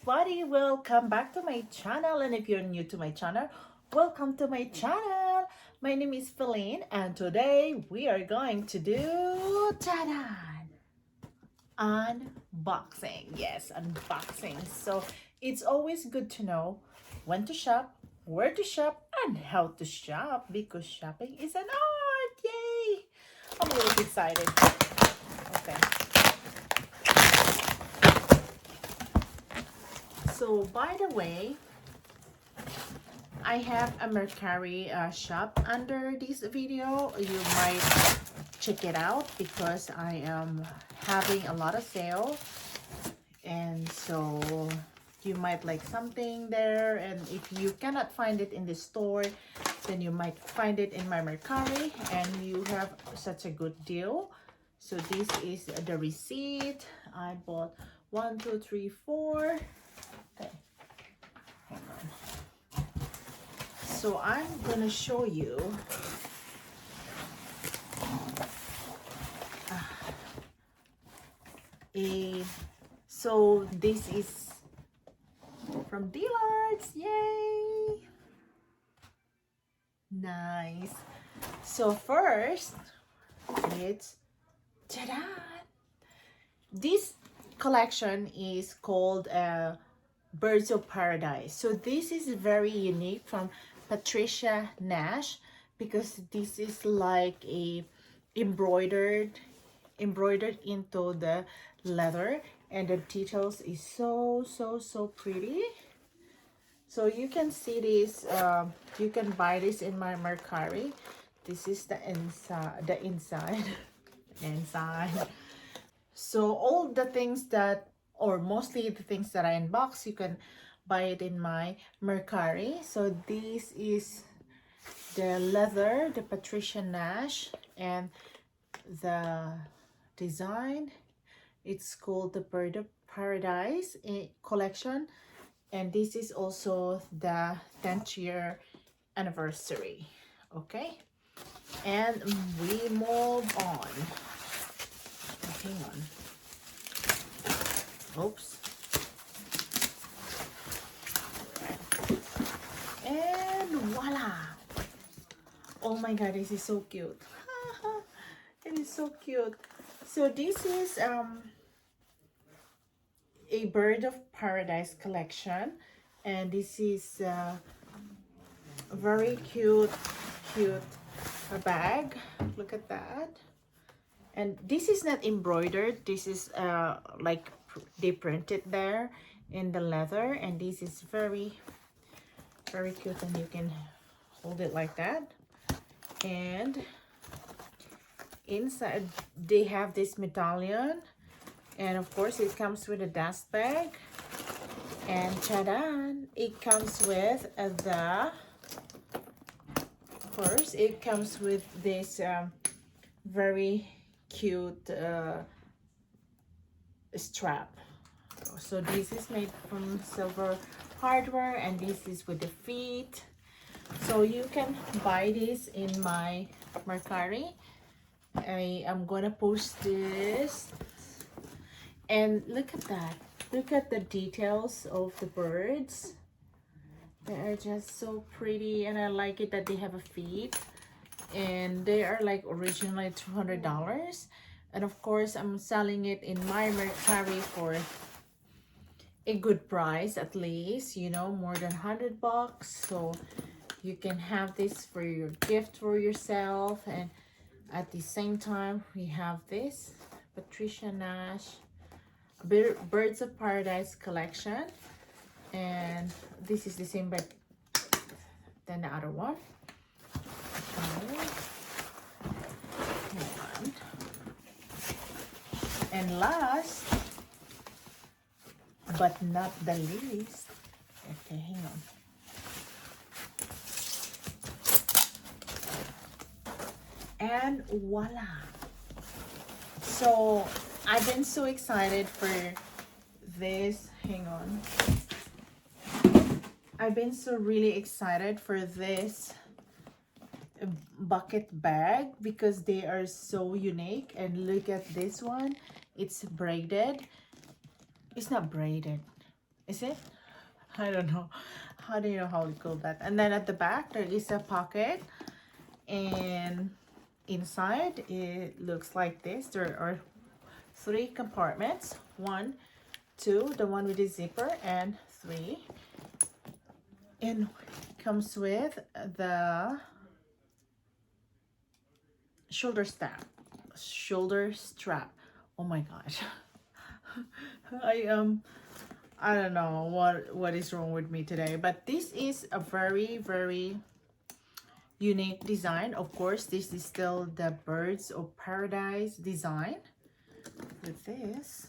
everybody, welcome back to my channel, and if you're new to my channel, welcome to my channel. My name is Philine, and today we are going to do unboxing. Yes, unboxing. So it's always good to know when to shop, where to shop, and how to shop, because shopping is an art. Yay! I'm a little excited. Okay. So by the way, I have a Mercari shop under this video. You might check it out because I am having a lot of sale, and so you might like something there, and if you cannot find it in the store, then you might find it in my Mercari and you have such a good deal. So this is the receipt. I bought 1, 2, 3, 4. Okay, hang on. So I'm gonna show you so this is from Dillard's. Yay! Nice. So first, it's ta-da! This collection is called Birds of Paradise. So this is very unique from Patricia Nash because this is like a embroidered into the leather, and the details is so pretty. So you can see this, you can buy this in my Mercari. This is the inside inside. So all the things that, or mostly the things that I unbox, you can buy it in my Mercari. So this is the leather, the Patricia Nash, and the design, it's called the Bird of Paradise collection, and this is also the 10th year anniversary. Okay, and we move on. Hang on. Oops. And voila! Oh my god, this is so cute. It is so cute. So this is a Bird of Paradise collection, and this is a very cute bag. Look at that. And this is not embroidered. This is like they printed there in the leather, and this is very cute, and you can hold it like that. And inside they have this medallion, and of course it comes with a dust bag, and ta-da, it comes with it comes with this very cute strap. So this is made from silver hardware, and this is with the feet. So you can buy this in my Mercari. I am gonna post this, and look at that. Look at the details of the birds. They are just so pretty, and I like it that they have a feet, and they are like originally $200, and of course I'm selling it in my Mercari for a good price, at least, you know, more than $100. So you can have this for your gift for yourself, and at the same time we have this Patricia Nash Birds of Paradise collection, and this is the same bag than the other one. Okay. Hold on. And last but not the least, okay, hang on. And voila! So I've been so excited for this. Hang on. I've been so really excited for this bucket bag because they are so unique. And look at this one. It's braided. It's not braided. Is it? I don't know. How do you know how to call that? And then at the back there is a pocket, and inside it looks like this. There are 3 compartments. 1, 2, the one with the zipper, and 3. And comes with the shoulder strap. Oh my gosh. I don't know what is wrong with me today, but this is a very unique design. Of course, this is still the Birds of Paradise design with this.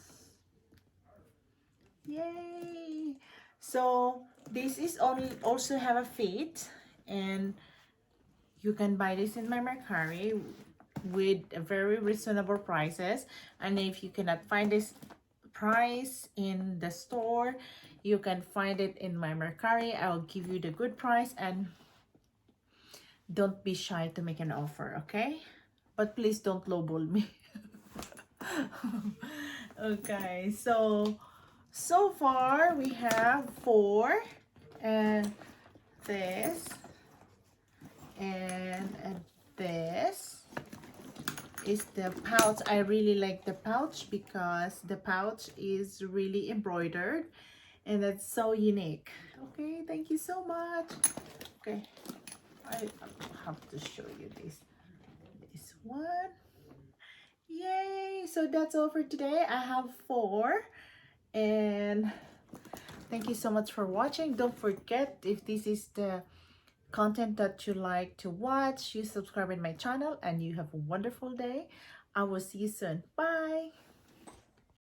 Yay! So this is also have a feet, and you can buy this in my Mercari with very reasonable prices. And if you cannot find this price in the store, you can find it in my Mercari. I'll give you the good price, and don't be shy to make an offer, okay? But please don't lowball me. Okay, so far we have 4, and this, and this is the pouch. I really like the pouch because the pouch is really embroidered, and that's so unique. Okay, thank you so much. Okay, I have to show you this one. Yay! So that's all for today. I have 4, and thank you so much for watching. Don't forget, if this is the content that you like to watch, you subscribe in my channel, and you have a wonderful day. I will see you soon. Bye.